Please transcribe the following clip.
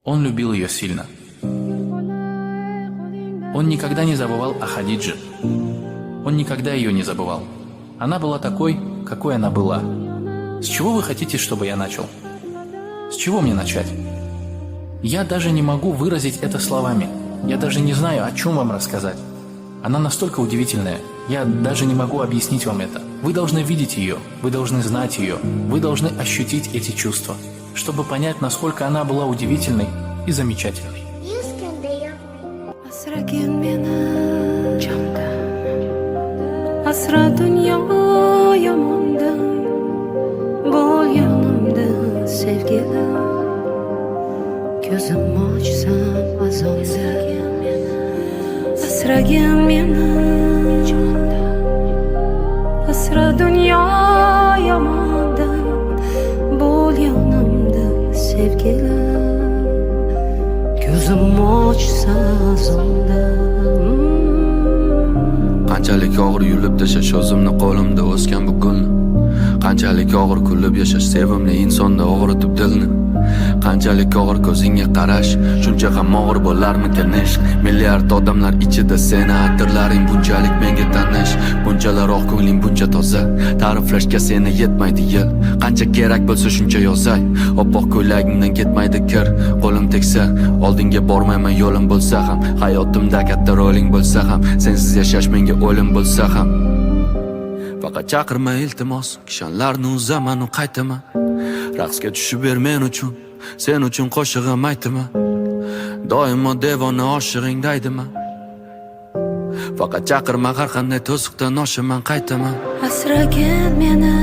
Он любил ее сильно. Он никогда не забывал о Хадидже. Он никогда ее не забывал. Она была такой, какой она была. С чего вы хотите, чтобы я начал? С чего мне начать? Я даже не могу выразить это словами. Я даже не знаю, о чем вам рассказать. Она настолько удивительная. Я даже не могу объяснить вам это. Вы должны видеть ее, вы должны знать ее, вы должны ощутить эти чувства, чтобы понять, насколько она была удивительной и замечательной. Asra dünya yamandan, bol yanımda sevgilim. Gözüm açsa zondan. Qanchalik og'ir yulib tashash o'zimni qo'limda o'sgan bu gulni. Qanchalik og'ir kulib yashash sevimli insonda og'ritib dilni. Qanchalik og'ir ko'zingga qarash, shuncha ham og'ir bo'larmikan ishq. Milliard odamlar ichida seni atirlaring bunchalik menga tanish. Bunchalar oq ko'ngling buncha toza, ta'riflashga seni yetmaydi yil. Qancha kerak bo'lsa shuncha yozay, oppoq ko'ylagingdan ketmaydi kir. Qo'lim tegsa, oldinga bormayman yo'lim bo'lsa ham, hayotimda katta roling bo'lsa ham, sensiz yashash menga o'lim bo'lsa ham. Faqat chaqirma iltimos, kishanlarni uzaman u qaytaman. Raqsga tushib ber men uchun, sen uchun qo'shig'im aytaman. Doimo devona oshig'ing daydiman. Faqat chaqirma, har qanday to'siqdan oshaman qaytaman. Asragin meni